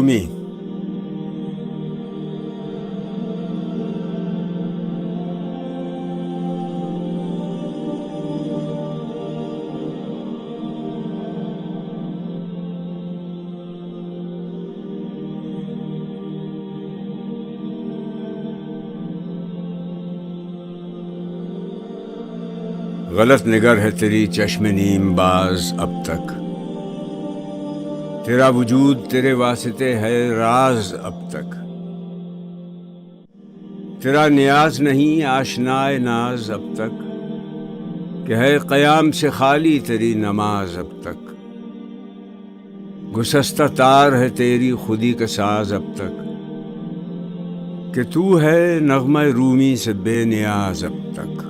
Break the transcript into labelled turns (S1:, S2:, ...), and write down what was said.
S1: रूमी। गलत निगर है तेरी चश्म नीम बाज अब तक, तेरा वजूद तेरे वास्ते है राज अब तक। तेरा नियाज नहीं आशनाए नाज अब तक, कि है क़याम से खाली तेरी नमाज अब तक। गुसस्ता तार है तेरी खुदी का साज अब तक, कि तू है नग़्मा रूमी से बेनियाज अब तक।